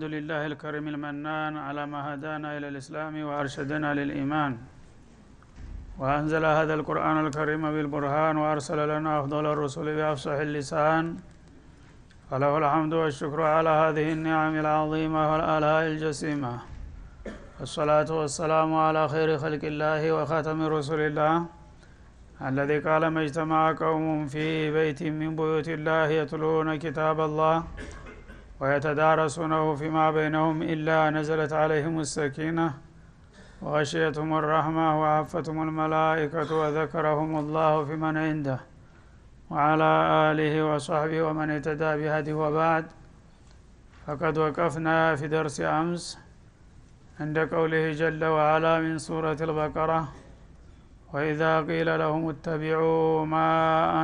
الحمد لله الكريم المنان على ما هدانا إلى الإسلام وأرشدنا للإيمان، وأنزل هذا القرآن الكريم بالبرهان، وأرسل لنا أفضل الرسل بأفصح اللسان، فله الحمد والشكر على هذه النعم العظيمة والآلاء الجسيمة. والصلاة والسلام على خير خلق الله وخاتم رسول الله الذي قال: ما اجتمع قوم في بيت من بيوت الله يتلون كتاب الله ويتدارسونه فيما بينهم إلا نزلت عليهم السكينة وغشيتهم الرحمة وعفتهم الملائكة وذكرهم الله في من عنده وعلى آله وصحبه ومن اهتدى بهديه. وبعد، فقد وقفنا في درس أمس عند قوله جل وعلا من سورة البقرة: وإذا قيل لهم اتبعوا ما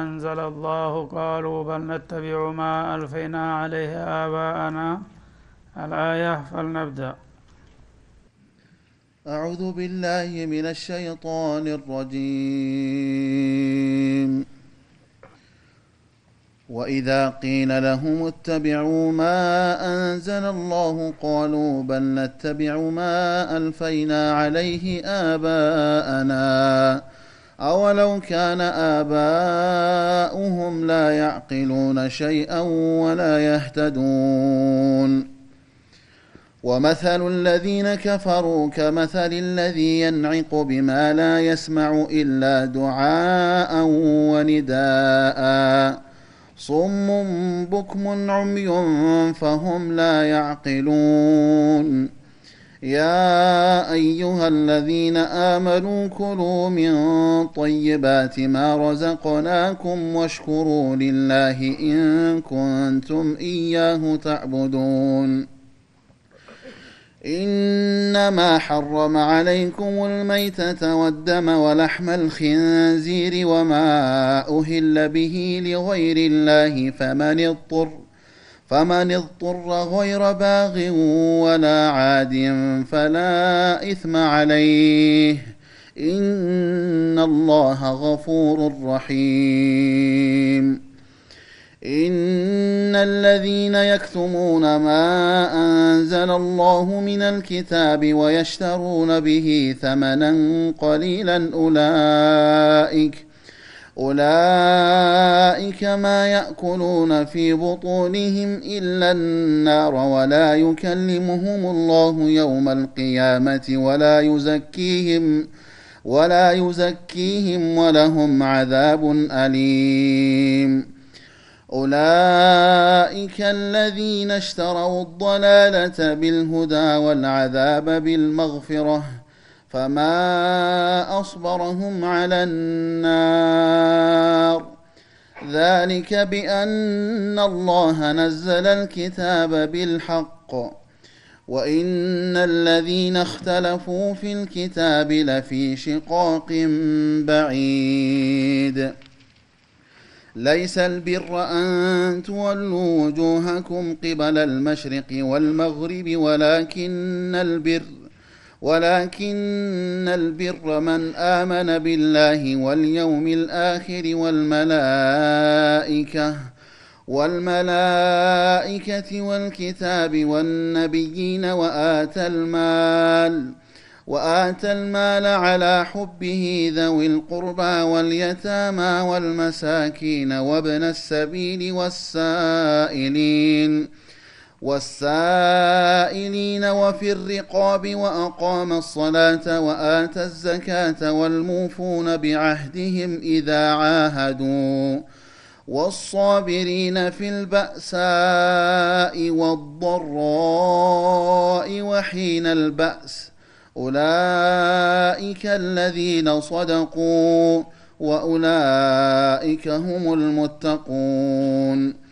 أنزل الله قالوا بل نتبع ما ألفينا عليه آباءنا. الآية، فلنبدأ. أعوذ بالله من الشيطان الرجيم. وإذا قيل لهم اتبعوا ما أنزل الله قالوا بل نتبع ما ألفينا عليه آباءنا أولو كان آباؤهم لا يعقلون شيئا ولا يهتدون. ومثل الذين كفروا كمثل الذي ينعق بما لا يسمع إلا دعاء ونداء صم بكم عمي فهم لا يعقلون. يا أيها الذين آمنوا كلوا من طيبات ما رزقناكم واشكروا لله إن كنتم إياه تعبدون. إنما حرم عليكم الميتة والدم ولحم الخنزير وما أهل به لغير الله فمن اضطر غير باغ ولا عاد فلا إثم عليه إن الله غفور رحيم. إن الذين يكتمون ما أنزل الله من الكتاب ويشترون به ثمنا قليلا أولئك ما يأكلون في بطونهم إلا النار ولا يكلمهم الله يوم القيامة ولا يزكيهم ولهم عذاب أليم. أولئك الذين اشتروا الضلالة بالهدى والعذاب بالمغفرة فما أصبرهم على النار ذلك بأن الله نزل الكتاب بالحق وإن الذين اختلفوا في الكتاب لفي شقاق بعيد. ليس البر أن تولوا وجوهكم قبل المشرق والمغرب ولكن البر من آمن بالله واليوم الآخر والملائكة والكتاب والنبيين وآتى المال على حبه ذوي القربى واليتامى والمساكين وابن السبيل والسائلين وفي الرقاب وأقام الصلاة وآتى الزكاة والموفون بعهدهم إذا عاهدوا والصابرين في البأساء والضراء وحين البأس أولئك الذين صدقوا وأولئك هم المتقون.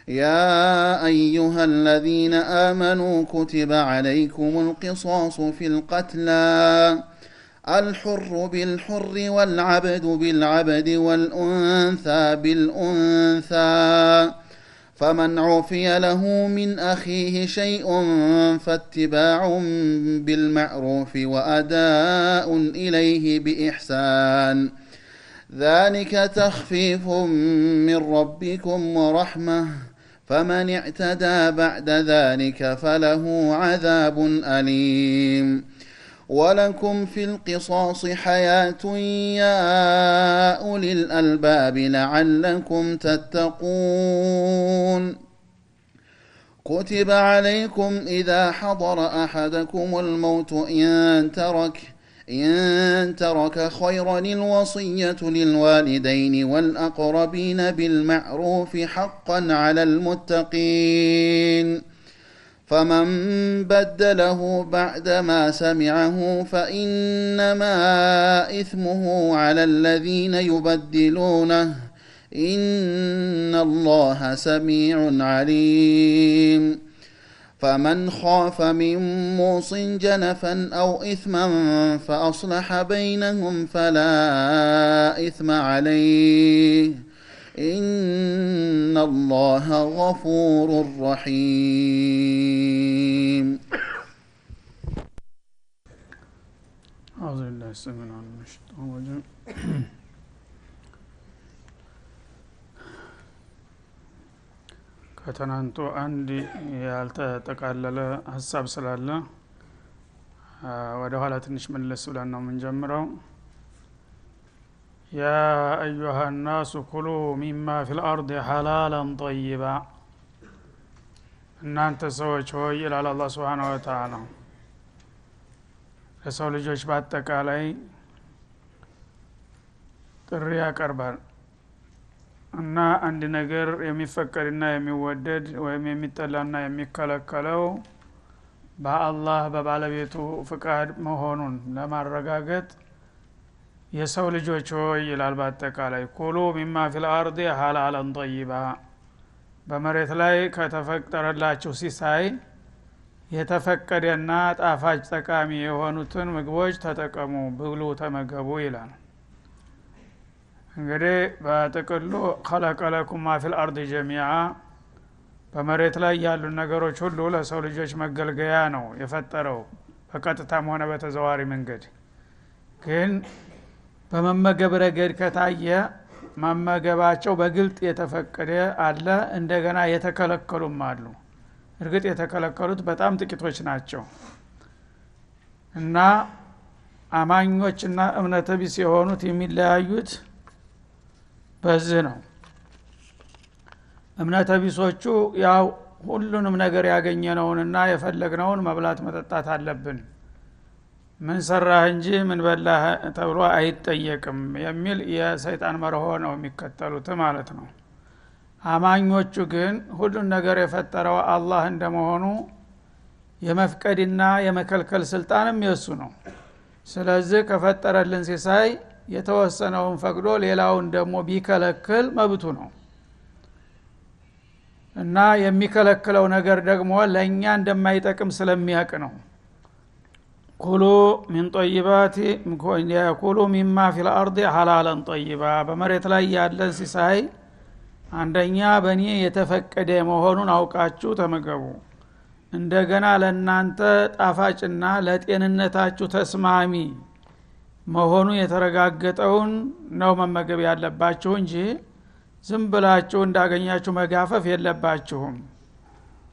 يا أيها الذين آمنوا كتب عليكم القصاص في القتلى الحر بالحر والعبد بالعبد والأنثى بالأنثى فمن عفي له من أخيه شيء فاتباع بالمعروف وأداء إليه بإحسان ذلك تخفيف من ربكم ورحمة فمن اعتدى بعد ذلك فله عذاب أليم ولكم في القصاص حياة يا أولي الألباب لعلكم تتقون كتب عليكم إذا حضر أحدكم الموت إن ترك خيرا الوصية للوالدين والأقربين بالمعروف حقا على المتقين فمن بدله بعدما سمعه فإنما إثمه على الذين يبدلونه إن الله سميع عليم فمن خاف من موص جنفا أو إثما فأصلح بينهم فلا إثم عليه إن الله غفور رحيم أعوذ بالله السميع العليم من الشيطان الرجيم ከተናንቶ አንድ ያልተጠቃለለ ሐሳብ ስላለ ወደ ኋላ ትንሽ መለስ ብለን ነው የምንጀምረው يا أيها الناس كلوا مما في الأرض حلالا طيبا እናንተ ሰዎች ሆይ ይላል አላህ Subhanahu Wa Ta'ala ለሰው ልጆች በአጠቃላይ ጥሪ ያቀርባል እና አንድ ነገር የሚፈቀድና የሚወደድ ወይም የሚጠላና የሚከለከለው በአላህ በባለቤቱ ፍቃድ መሆኑን ለማረጋገጥ የሰው ልጆች ሆይ ይላል በአጠቃላይ ኩሉ ሚማ ፊል አርዲ ሐላላን ጠይባ በመሬት ላይ ከተፈቀደላችሁ ሲሳይ የተፈቀደና ጣፋጭ ጠቃሚ የሆኑትን ምግቦች ተጠቀሙ ብሉ ተመገቡ ይላል እንግዲህ በጥቅሉ خلق لكم ما في الارض جميعا በመሬት ላይ ያሉ ነገሮች ሁሉ ለሰው ልጆች መገልገያ ነው የፈጠረው በቀጥታም ሆነ በተዘዋዋሪ መንገድ ግን በመመገብ ረገድ ከታየ መመገባቸው በግልጥ የተፈቀደ አለ እንደገና የተከለከሉም አሉ እርግጥ የተከለከሉት በጣም ጥቂቶች ናቸው እና አማኞችና እምነተ ቢስ የሆኑት የሚለያዩት በዚህ ነው እምነተ ቢሶቹ ያው ሁሉንም ነገር ያገኘነውንና የፈለግነውን መብላት መጠጣት አለብን ምን ሰራህ እንጂ ምን በላህ ተብሎ አይጠየቅም የሚል የሰይጣን መርሆ ነው የሚከተሉት ማለት ነው አማኞቹ ግን ሁሉን ነገር የፈጠረው አላህ እንደመሆኑ የመፍቀድና የመከልከል ስልጣንም የሱ ነው ስለዚህ ከፈጠረልን ሲሳይ የተወሰነውን ፈቅዶ ሌላውን ደግሞ ቢከለክል መብቱ ነው እና የሚከለክለው ነገር ደግሞ ለኛ እንደማይጠቅም ስለሚያውቅ ነው ኩሉ ሚን ጠይባቲ ኩሉ ሚማ ፊል አርዲ ሐላላን ጠይባ በመሬት ላይ ያለ ሲሳይ አንደኛ በእኔ የተፈቀደ መሆኑን አውቃችሁ ተመገቡ እንደገና ለናንተ ጣፋጭና ለጤንነታችሁ ተስማሚ መሆኑ የተረጋገጠውን ነው መመገብ ያለባችሁ እንጂ ዝም ብላችሁ እንዳገኛችሁ መጋፈፍ የለባችሁም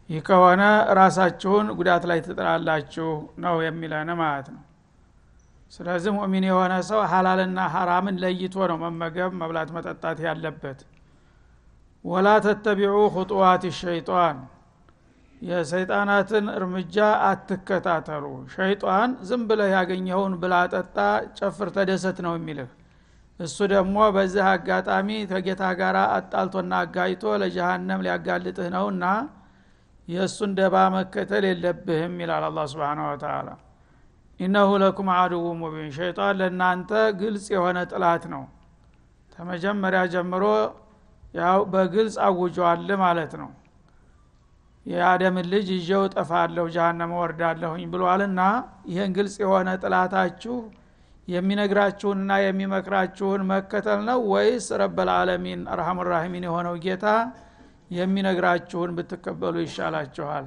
ይህ ከሆነ ራሳችሁን ጉዳት ላይ ትጥላላችሁ ነው የሚለን ማለት ነው ስለዚህ ሙእሚን የሆነ ሰው ሐላልና ሐራምን ለይቶ ነው መመገብ መብላት መጠጣት ያለበት ወላ ተተቢዑ ኹጡዋት الشيطان የሰይጣናትን እርምጃ አትከታተሉ ሸይጣን ዝም ብለህ ያገኘውን ብላ ጠጣ ጨፍር ተደሰት ነው የሚልህ እሱ ደግሞ በዚህ አጋጣሚ ከጌታ ጋር አጣልቶና አጋይቶ ለጀሃነም ሊያጋልጥህ ነውና የሱን ደባ መከተል የለብህም ይላል አላህ Subhanahu Wa Ta'ala ኢነሁ ለኩም አዱው ሙቢን ሸይጣን ለናንተ ግልጽ የሆነ ጥላት ነው ተመጀመሪያ ጀምሮ ያው በግልጽ አውጇል ማለት ነው የአደም ልጅ ይዤው ጠፋለሁ ጀሃነም ወርዳለሁኝ ብሏልና ይሄን ግልጽ የሆነ ጥላታችሁ የሚነግራችሁንና የሚመክራችሁን መከተል ነው ወይስ ረበል ዓለሚን አርሐሙር ረሂሚን የሆነው ጌታ የሚነግራችሁን ብትቀበሉ ይሻላችኋል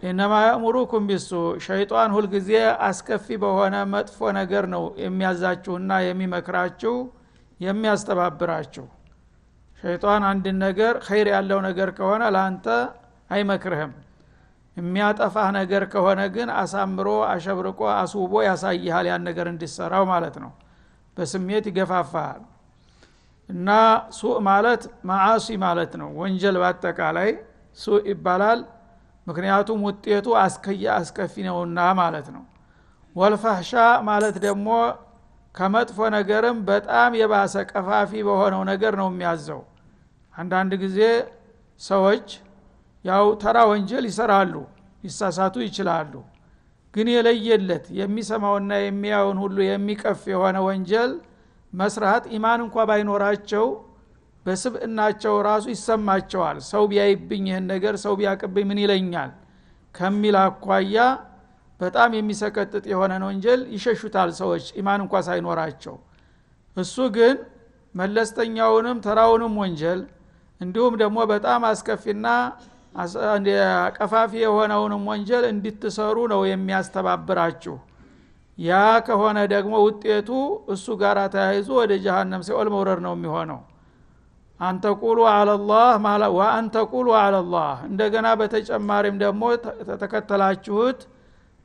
ኢነማ ያእሙሩኩም ቢሱ ሸይጣን ሁሉ ጊዜ አስከፊ በሆነ መጥፎ ነገር ነው የሚያዛችሁና የሚመክራችሁ የሚያስተባብራችሁ ሸይጣን አንድ ነገር ኸይር ያለው ነገር ከሆነ ላንተ አይመክርህም የሚያጠፋህ ነገር ከሆነ ግን አሳምሮ አሸብርቆ አስውቦ ያሳይሃል ያን ነገር እንድትሰራው ማለት ነው በስሜት ይገፋፋሃል እና ሱእ ማለት ማዓሲ ማለት ነው ወንጀል ባጠቃላይ ሱእ ይባላል ምክንያቱም ውጤቱ አስከፊ ነውና ማለት ነው ወልፈህሻ ማለት ደግሞ ከመጥፎ ነገርም በጣም የባሰ ቀፋፊ በሆነው ነገር ነው የሚያዘው አንዳንድ ጊዜ ሰዎች ያው ተራ ወንጀል ይሰራሉ ይሳሳቱ ይችላሉ ግን የለየለት የሚሰማውና የሚያውን ሁሉ የሚቀፍ የሆነ ወንጀል መስራት ኢማን እንኳን ባይኖራቸው በስብዕናቸው ራሱ ይሰማቸዋል ሰው ቢያይብኝ ይሄን ነገር ሰው ቢያቀብኝ ምን ይለኛል ከሚል አኳያ በጣም የሚሰቀጥጥ የሆነ ወንጀል ይሸሹታል ሰዎች ኢማን እንኳን ሳይኖራቸው እሱ ግን መለስተኛውንም ተራውንም ወንጀል እንዲሁም ደግሞ በጣም አስከፊና ቀፋፊ የሆነውንም ወንጀል እንድትሰሩ ነው የሚያስተባብራችሁ ያ ከሆነ ደግሞ ውጤቱ እሱ ጋር ተያይዞ ወደ ጀሃነም ሲኦል መውረድ ነው የሚሆነው አንተቁሉ አለላህ ወአንተቁሉ አለላህ እንደገና በተጨማሪም ደግሞ ተከተላችሁት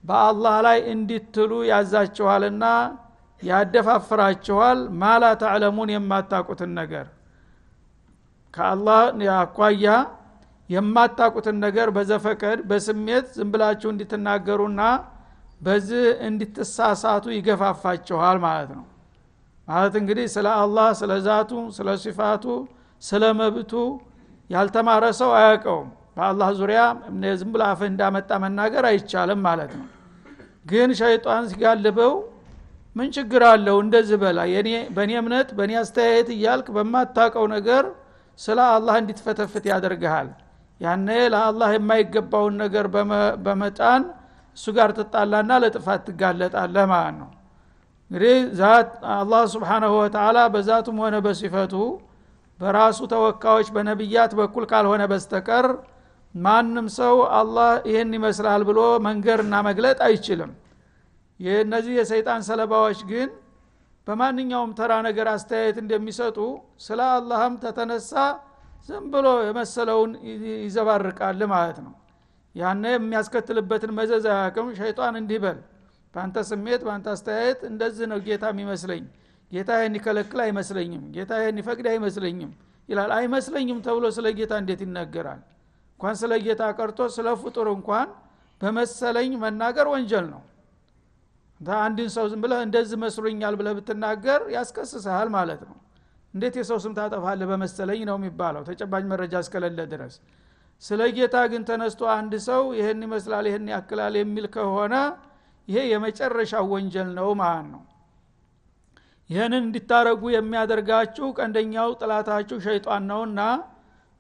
በአላህ ላይ እንድትሉ ያዛችኋልና ያደፋፍራችኋል ማላ ተዕለሙን የማታቁትን ነገር ከአላህ ያቋያ የማታቁትን ነገር በዘፈቀድ በስሜት ዝምብላችሁ እንድትናገሩና በዚህ እንድትሳሳቱ ይገፋፋችኋል ማለት ነው ማለት እንግዲህ ስለ አላህ ስለ ዛቱ ስለ ሲፋቱ ስለ መብቱ ያልተማረ ሰው አያውቀውም በአላህ ዙሪያ ዝምብላ አፍ እንዳመጣ መናገር አይቻልም ማለት ነው ግን ሸይጣን ሲጋልበው ምን ችግር አለው እንደዚህ በላ በእኔ እምነት በእኔ አስተያየት እያልክ በማታውቀው ነገር ስለ አላህ እንድትፈተፍት ያደርግሃል ያኔ ለአላህ የማይገባውን ነገር በመጫን እሱ ጋር ትጣላና ለጥፋት ትጋለጣለህ ማለት ነው እንግዲህ ዛት አላህ Subhanahu Wa Ta'ala በዛቱም ሆነ በሲፈቱ በራሱ ተወካዮች በነብያት በኩል ካልሆነ በስተቀር ማንም ሰው አላህ ይሄን ይመስላል ብሎ መንገርና መግለጥ አይችልም የነዚህ የሰይጣን ሰለባዎች ግን በማንኛውም ተራ ነገር አስተያየት እንደሚሰጡ ስለ አላህም ተተነሳ ዝም ብሎ የመሰለውን ይዘባርቃል ማለት ነው ያኔ የሚያስከትልበትን መዘዝ አያውቅም ሸይጣን እንዲበል ባንተ ስሜት ባንተ አስተያየት እንደዚህ ነው ጌታ የሚመስለኝ ጌታ ይሄን ይከለክል አይመስለኝም ጌታ ይሄን ይፈቅድ አይመስለኝም ይላል አይመስለኝም ተብሎ ስለ ጌታ እንዴት ይናገራል እንኳን ስለ ጌታ ቀርቶ ስለ ፍጡር እንኳን በመሰለኝ መናገር ወንጀል ነው አንድን ሰው ዝም ብለህ እንደዚህ መስሎኛል ብለህ ብትናገር ያስከስስሃል ማለት ነው እንዴት የሰው ስም ታጠፋለህ በመሰለኝ ነው የሚባለው ተጨባጭ መረጃ እስከሌለ ድረስ ስለ ጌታ ግን ተነስቶ አንድ ሰው ይሄን ይመስላል ይሄን ያክላል የሚል ከሆነ ይሄ የመጨረሻው ወንጀል ነው ማለት ነው ይሄንን እንድታረጉ የሚያደርጋችሁ ቀንደኛው ጥላታችሁ ሸይጣን ነውና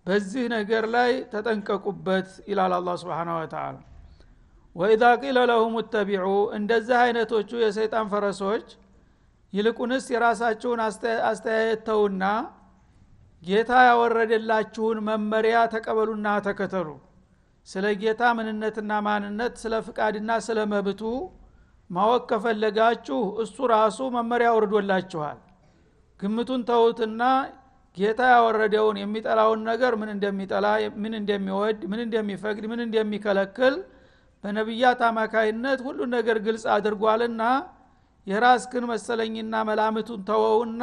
በዚህ ነገር ላይ ተጠንቀቁበት ይላል አላህ Subhanahu Wa Ta'ala وإذا قيل لهم اتبعوا እንደዚህ አይነቶቹ የሰይጣን ፈረሶች ይልቁንስ የራሳቸውን አስተያየተውና ጌታ ያወረደላችሁን መመሪያ ተቀበሉና ተከተሉ ስለ ጌታ ምንነትና ማንነት ስለ ፍቃድና ስለ መብቱ ማወቅ ከፈለጋችሁ እሱ ራሱ መመሪያ ወርዶላችኋል ግምቱን ተውትና ጌታ ያወረደውን የሚጠላውን ነገር ምን እንደሚጠላ ምን እንደሚወድ ምን እንደሚፈቅድ ምን እንደሚከለክል በነብያት አማካይነት ሁሉ ነገር ግልጽ አድርጓልና የራስክን መሰለኝና መላምቱን ተወውና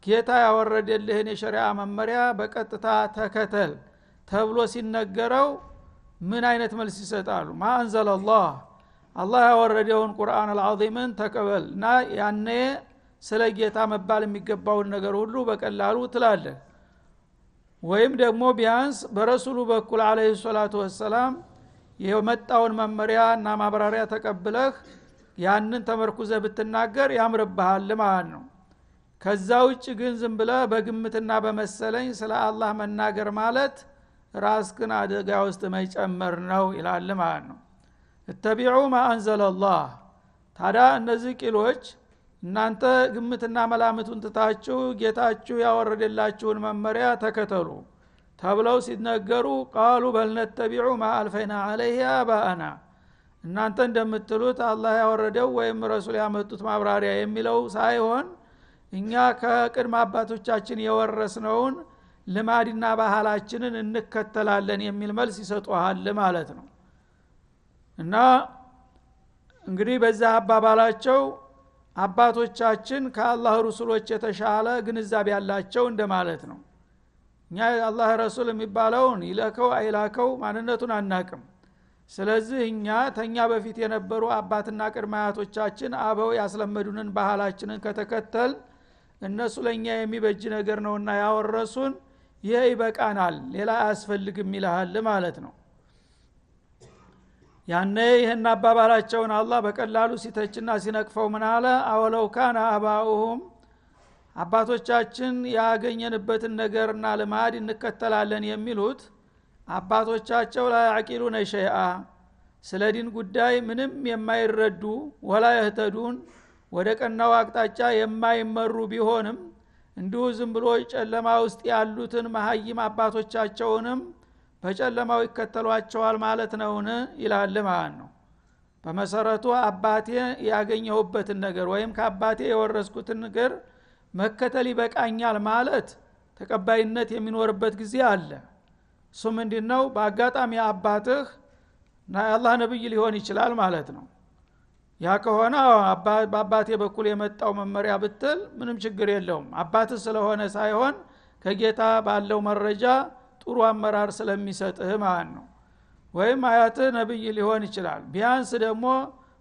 ጌታ ያወረደልህን የሸሪዓ መመሪያ በቀጥታ ተከተል ተብሎ ሲነገረው ምን አይነት መልስ ይሰጣሉ ማአንዘለላህ አላህ ያወረደውን ቁርአን አልዓዚምን ተቀበልና ያኔ ስለ ጌታ መባል የሚገባውን ነገር ሁሉ በቀላሉ ትላለህ ወይም ደግሞ ቢያንስ በረሱሉ በኩል አለይሂ ሰላቱ ወሰለም የመጣውን መመሪያና ማብራሪያ ተቀብለህ ያንን ተመርኩዘ ብትናገር ያምርብሃል ማለት ነው ከዛ ውጭ ግን ዝም ብለህ በግምትና በመሰለኝ ስለ አላህ መናገር ማለት ራስክን አደጋ ውስጥ መጨመር ነው ይላል ማለት ነው እተቢዑ ማ አንዘለላህ ታዲያ እነዚህ ቂሎች እናንተ ግምትና መላምቱን ትታችሁ ጌታችሁ ያወረደላችሁን መመሪያ ተከተሉ ተብለው ሲነገሩ ቃሉ በልነተቢዑ ማ አልፈይና ዐለይሂ አባአና እናንተ እንደምትሉት አላህ ያወረደው ወይም ረሱል ያመጡት ማብራሪያ የሚለው ሳይሆን እኛ ከቅድመ አባቶቻችን የወረስነውን ልማድና ባህላችንን እንከተላለን የሚል መልስ ይሰጡሃል ማለት ነው። እና እንግዲህ በዛ አባባላቸው አባቶቻችን ከአላህ ረሱሎች የተሻለ ግንዛቤ ያላቸው እንደማለት ነው። እኛ አላህ ረሱል የሚባለውን ይላከው አይላከው ማንነቱን አናቅም። ስለዚህ እኛ ተኛ በፊት የነበሩ አባትና ቅድመ አያቶቻችን አበው ያስለመዱንን ባህላችንን ከተከተል እነሱ ለኛ የሚበጅ ነገር ነውና ያወረሱን ይሄ ይበቃናል ሌላ አያስፈልግም ይላል ማለት ነው። ያኔ ይሄን አባባላቸውን አላህ በቀላሉ ሲተችና ሲነቅፈው ምን አለ? አወለው ካነ አባኡሁም አባቶቻችን ያገኘንበትን ነገርና ልማድ እንከተላለን የሚሉት አባቶቻቸው ላይ ያቂሉነ ሸይአ ስለ ዲን ጉዳይ ምንም የማይረዱ ወላ ይህተዱን ወደ ቀናው አቅጣጫ የማይመሩ ቢሆንም እንዲሁ ዝም ብሎ ጨለማ ውስጥ ያሉትን መሀይም አባቶቻቸውንም በጨለማው ይከተሏቸዋል ማለት ነውን ይላል ማለት ነው። በመሰረቱ አባቴ ያገኘሁበትን ነገር ወይም ከአባቴ የወረስኩትን ነገር መከተል ይበቃኛል ማለት ተቀባይነት የሚኖርበት ጊዜ አለ። እሱ ምንድነው? በአጋጣሚ አባትህ የአላህ ነብይ ሊሆን ይችላል ማለት ነው። ያ ከሆነ በአባቴ በኩል የመጣው መመሪያ ብትል ምንም ችግር የለውም። አባትህ ስለሆነ ሳይሆን ከጌታ ባለው መረጃ ጥሩ አመራር ስለሚሰጥህ ማለት ነው። ወይም አያትህ ነብይ ሊሆን ይችላል። ቢያንስ ደግሞ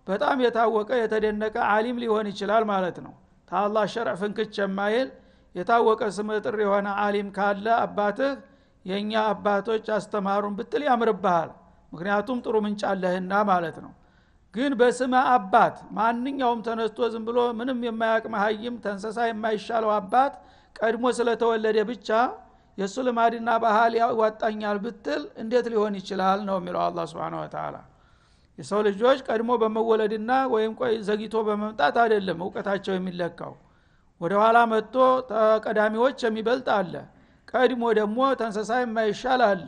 በጣም የታወቀ የተደነቀ ዓሊም ሊሆን ይችላል ማለት ነው። ታላህ ሸርዕ ፍንክች የማይል የታወቀ ስመጥር የሆነ ዓሊም ካለ አባትህ የኛ አባቶች አስተማሩን ብትል ያምርብሃል። ምክንያቱም ጥሩ ምንጭ አለህና ማለት ነው። ግን በስመ አባት ማንኛውም ተነስቶ ዝም ብሎ ምንም የማያውቅ መሀይም ተንሰሳ የማይሻለው አባት ቀድሞ ስለተወለደ ብቻ የሱ ልማድና ባህል ያዋጣኛል ብትል እንዴት ሊሆን ይችላል ነው የሚለው አላህ Subhanahu Wa Ta'ala። የሰው ልጆች ቀድሞ በመወለድና ወይም ዘግይቶ በመምጣት አይደለም ዕውቀታቸው የሚለካው። ወደ ኋላ መጥቶ ተቀዳሚዎች የሚበልጥ አለ፣ ቀድሞ ደግሞ ተንሰሳይ የማይሻል አለ።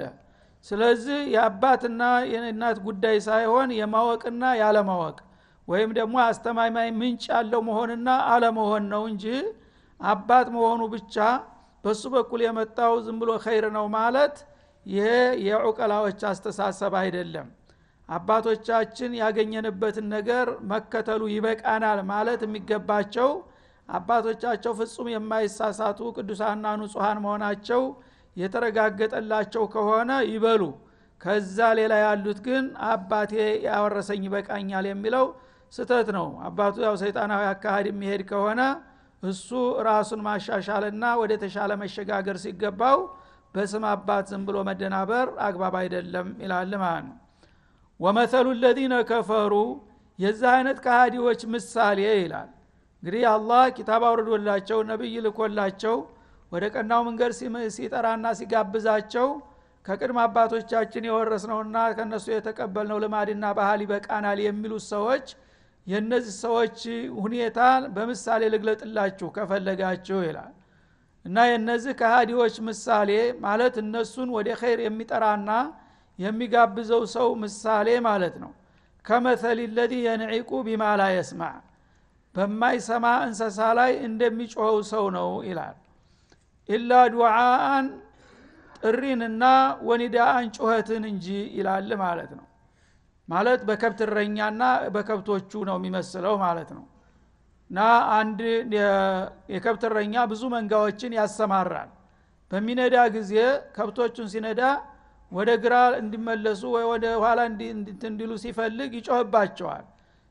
ስለዚህ የአባትና የእናት ጉዳይ ሳይሆን የማወቅና ያለማወቅ ወይም ደግሞ አስተማማኝ ምንጭ ያለው መሆንና አለመሆን ነው እንጂ አባት መሆኑ ብቻ በሱ በኩል የመጣው ዝም ብሎ ኸይር ነው ማለት ይሄ የዑቀላዎች አስተሳሰብ አይደለም። አባቶቻችን ያገኘንበትን ነገር መከተሉ ይበቃናል ማለት የሚገባቸው አባቶቻቸው ፍጹም የማይሳሳቱ ቅዱሳንና ንጹሃን መሆናቸው የተረጋገጠላቸው ከሆነ ይበሉ። ከዛ ሌላ ያሉት ግን አባቴ ያወረሰኝ ይበቃኛል የሚለው ስተት ነው። አባቱ ያው ሰይጣናዊ አካሄድ የሚሄድ ከሆነ እሱ ራሱን ማሻሻልና ወደ ተሻለ መሸጋገር ሲገባው በስም አባት ዝም ብሎ መደናበር አግባብ አይደለም ይላል ማለት ነው። ወመሰሉ الذين كفروا የዛ አይነት ከሃዲዎች ምሳሌ ይላል። እንግዲህ አላህ ኪታብ አውርዶላቸው ነብይ ልኮላቸው ወደ ቀናው መንገድ ሲጠራና ሲጋብዛቸው ከቅድመ አባቶቻችን የወረስነውና ከነሱ የተቀበልነው ልማድና ባህል ይበቃናል የሚሉ ሰዎች የነዚህ ሰዎች ሁኔታ በምሳሌ ልግለጥላችሁ ከፈለጋችሁ ይላል። እና የነዚህ ከሃዲዎች ምሳሌ ማለት እነሱን ወደ ኸይር የሚጠራና የሚጋብዘው ሰው ምሳሌ ማለት ነው። ከመሰል الذي ينعق بما لا يسمع በማይሰማ እንስሳ ላይ እንደሚጮኸው ሰው ነው ይላል። ኢላ ዱዓአን ጥሪንና ወኒዳአን ጩኸትን እንጂ ይላል ማለት ነው። ማለት በከብት እረኛና በከብቶቹ ነው የሚመስለው ማለት ነው። እና አንድ የከብት እረኛ ብዙ መንጋዎችን ያሰማራል። በሚነዳ ጊዜ ከብቶቹን ሲነዳ ወደ ግራ እንዲመለሱ ወይ ወደ ኋላ እንዲሉ ሲፈልግ ይጮህባቸዋል።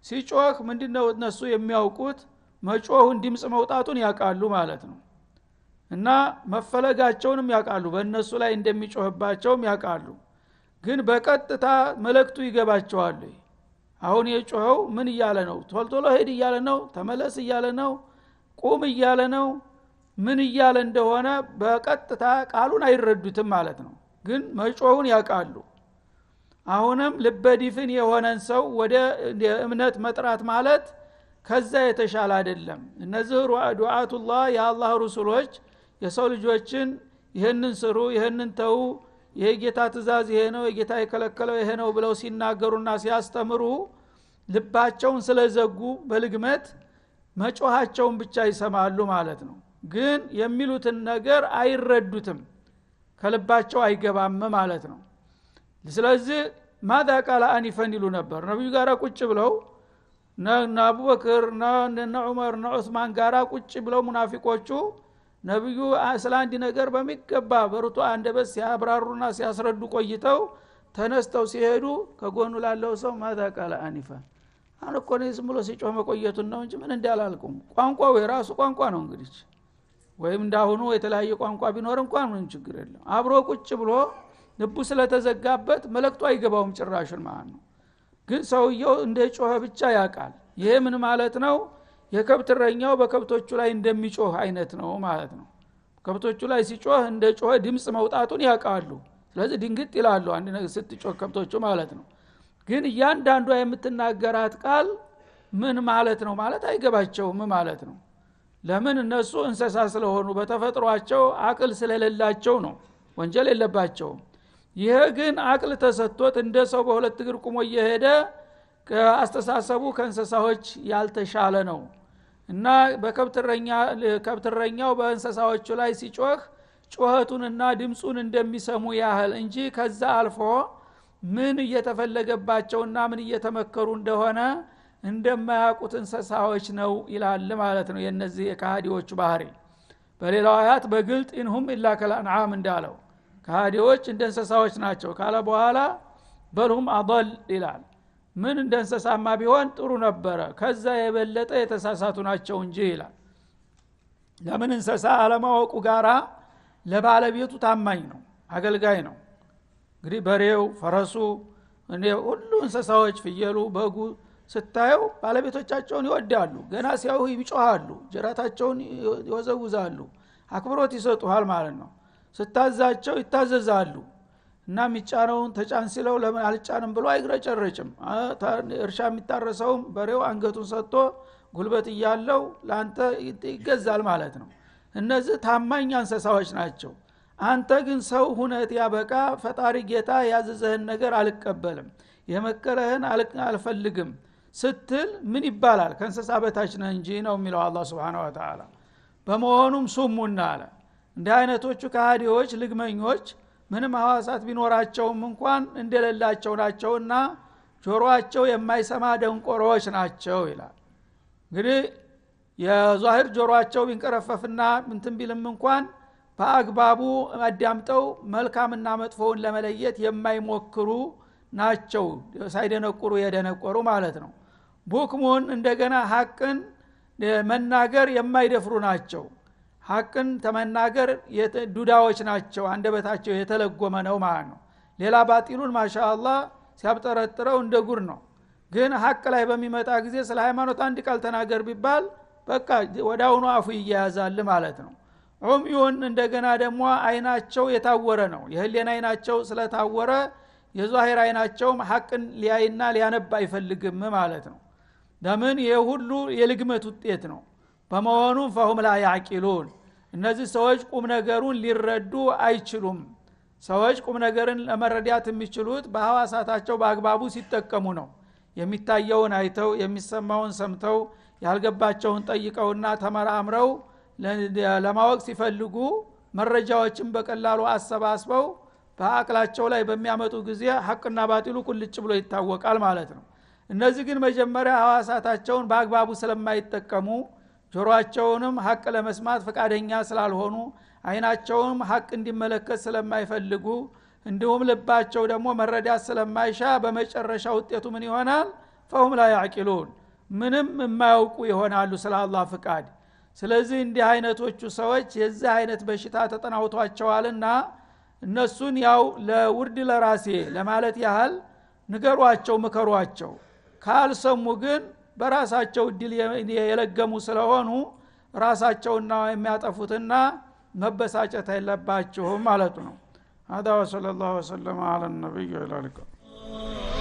ሲጮህ ምንድነው እነሱ የሚያውቁት መጮሁን ድምጽ መውጣቱን ያውቃሉ ማለት ነው። እና መፈለጋቸውንም ያውቃሉ፣ በእነሱ ላይ እንደሚጮህባቸውም ያውቃሉ። ግን በቀጥታ መልእክቱ ይገባቸዋል። አሁን የጮኸው ምን እያለ ነው? ቶልቶሎ ሄድ እያለ ነው? ተመለስ እያለ ነው? ቁም እያለ ነው? ምን እያለ እንደሆነ በቀጥታ ቃሉን አይረዱትም ማለት ነው። ግን መጮሁን ያውቃሉ። አሁንም ልበዲፍን የሆነን ሰው ወደ እምነት መጥራት ማለት ከዛ የተሻለ አይደለም። እነዚህ ዱዓቱላህ የአላህ ረሱሎች የሰው ልጆችን ይሄንን ስሩ ይሄንን ተው የጌታ ትእዛዝ ይሄ ነው የጌታ የከለከለው ይሄ ነው ብለው ሲናገሩና ሲያስተምሩ ልባቸውን ስለዘጉ በልግመት መጮሃቸውን ብቻ ይሰማሉ ማለት ነው። ግን የሚሉትን ነገር አይረዱትም። ከልባቸው አይገባም ማለት ነው። ስለዚህ ማዳ ቃል አኒፈን ይሉ ነበር ነብዩ ጋራ ቁጭ ብለው እና አቡበክር እና ዑመር እና ዑስማን ጋራ ቁጭ ብለው ሙናፊቆቹ ነብዩ ስለ አንድ ነገር በሚገባ በርቱ አንደበት ሲያብራሩና ሲያስረዱ ቆይተው ተነስተው ሲሄዱ ከጎኑ ላለው ሰው ማዳ ቃል አኒፈን አንኮ ነው ዝም ብሎ ሲጮህ መቆየቱን ነው እንጂ ምን እንዳላልኩም ቋንቋው የራሱ ቋንቋ ነው እንግዲህ ወይም እንዳሁኑ የተለያየ ቋንቋ ቢኖር እንኳን ምን ችግር የለም አብሮ ቁጭ ብሎ ልቡ ስለተዘጋበት መልእክቱ አይገባውም ጭራሽን ማለት ነው። ግን ሰውየው እንደጮኸ ብቻ ያውቃል። ይሄ ምን ማለት ነው? የከብት እረኛው በከብቶቹ ላይ እንደሚጮህ አይነት ነው ማለት ነው። ከብቶቹ ላይ ሲጮህ እንደጮኸ ድምጽ መውጣቱን ያውቃሉ። ስለዚህ ድንግጥ ይላሉ አንድ ነገር ስትጮህ ከብቶቹ ማለት ነው። ግን እያንዳንዷ የምትናገራት ቃል ምን ማለት ነው ማለት አይገባቸውም ማለት ነው። ለምን? እነሱ እንስሳ ስለሆኑ በተፈጥሯቸው አቅል ስለሌላቸው ነው። ወንጀል የለባቸውም። ይሄ ግን አቅል ተሰጥቶት እንደ ሰው በሁለት እግር ቆሞ እየሄደ ከአስተሳሰቡ ከእንስሳዎች ያልተሻለ ነው እና ከብትረኛው በእንስሳዎቹ ላይ ሲጮህ ጮህቱንና ድምጹን እንደሚሰሙ ያህል እንጂ ከዛ አልፎ ምን እየተፈለገባቸውና ምን እየተመከሩ እንደሆነ እንደማያውቁት እንስሳዎች ነው ይላል ማለት ነው። የነዚህ የካሃዲዎቹ ባህሪ በሌላው አያት በግልጥ ኢንሁም ኢላ ከልአንዓም እንዳለው ካሃዲዎች እንደ እንስሳዎች ናቸው ካለ በኋላ በልሁም አضل ይላል። ምን እንደ እንስሳማ ቢሆን ጥሩ ነበረ ከዛ የበለጠ የተሳሳቱ ናቸው እንጂ ይላል። ለምን? እንስሳ አለማወቁ ጋራ ለባለቤቱ ታማኝ ነው፣ አገልጋይ ነው። እንግዲህ በሬው ፈረሱ ሁሉ እንስሳዎች ፍየሉ በጉ ስታየው ባለቤቶቻቸውን ይወዳሉ። ገና ሲያዩ ይጮሃሉ፣ ጀራታቸውን ይወዘውዛሉ፣ አክብሮት ይሰጡሃል ማለት ነው። ስታዛቸው ይታዘዛሉ እና የሚጫነውን ተጫን ሲለው ለምን አልጫንም ብሎ አይግረጨረጭም። እርሻ የሚታረሰውም በሬው አንገቱን ሰጥቶ ጉልበት እያለው ላንተ ይገዛል ማለት ነው። እነዚህ ታማኝ እንስሳዎች ናቸው። አንተ ግን ሰው ሁነት ያበቃ ፈጣሪ ጌታ ያዘዘህን ነገር አልቀበልም የመከረህን አልፈልግም ስትል ምን ይባላል? ከእንስሳ በታች ነህ እንጂ ነው የሚለው አላህ Subhanahu Wa Ta'ala። በመሆኑም ሱሙና አለ እንደ አይነቶቹ ካህዲዎች ልግመኞች ምንም ሐዋሳት ቢኖራቸውም እንኳን እንደሌላቸው ናቸውና ጆሮአቸው የማይሰማ ደንቆሮዎች ናቸው ይላል። እንግዲህ የዛሂር ጆሮአቸው ቢንቀረፈፍና እንትን ቢልም እንኳን በአግባቡ አዳምጠው መልካምና መጥፎውን ለመለየት የማይሞክሩ ናቸው፣ ሳይደነቁሩ የደነቆሩ ማለት ነው። ቡክሙን እንደገና ሐቅን መናገር የማይደፍሩ ናቸው። ሐቅን ተመናገር ዱዳዎች ናቸው፣ አንደበታቸው የተለጎመ ነው ማለት ነው። ሌላ ባጢሉን ማሻአላህ ሲያብጠረጥረው እንደ ጉር ነው። ግን ሐቅ ላይ በሚመጣ ጊዜ ስለ ሃይማኖት አንድ ቃል ተናገር ቢባል በቃ ወዳውኑ አፉ ይያዛል ማለት ነው። ዑምዩን እንደገና ደግሞ አይናቸው የታወረ ነው። የህሊና አይናቸው ስለታወረ የዛሂር አይናቸውም ሐቅን ሊያይና ሊያነባ አይፈልግም ማለት ነው። ለምን? የሁሉ የልግመት ውጤት ነው። በመሆኑም فهم لا يعقلون እነዚህ ሰዎች ቁም ነገሩን ሊረዱ አይችሉም። ሰዎች ቁም ነገርን ለመረዳት የሚችሉት በሐዋሳታቸው በአግባቡ ሲጠቀሙ ነው። የሚታየውን አይተው የሚሰማውን ሰምተው ያልገባቸውን ጠይቀውና ተመራምረው ለማወቅ ሲፈልጉ መረጃዎችን በቀላሉ አሰባስበው በአቅላቸው ላይ በሚያመጡ ጊዜ ሐቅና ባጢሉ ቁልጭ ብሎ ይታወቃል ማለት ነው። እነዚህ ግን መጀመሪያ ሐዋሳታቸውን በአግባቡ ስለማይጠቀሙ ጆሮአቸውንም ሐቅ ለመስማት ፈቃደኛ ስላልሆኑ አይናቸውም ሐቅ እንዲመለከት ስለማይፈልጉ እንዲሁም ልባቸው ደግሞ መረዳት ስለማይሻ በመጨረሻ ውጤቱ ምን ይሆናል? فهم لا يعقلون ምንም የማያውቁ ይሆናሉ ስለ አላህ ፍቃድ። ስለዚህ እንዲህ አይነቶቹ ሰዎች የዚህ አይነት በሽታ ተጠናውቷቸዋልና እነሱን ያው ለውርድ ለራሴ ለማለት ያህል ንገሯቸው፣ ምከሯቸው። ካልሰሙ ግን በራሳቸው ድል የለገሙ ስለሆኑ ራሳቸውና የሚያጠፉትና መበሳጨት አይለባቸውም ማለት ነው። هذا وصلى الله وسلم على النبي وعلى اله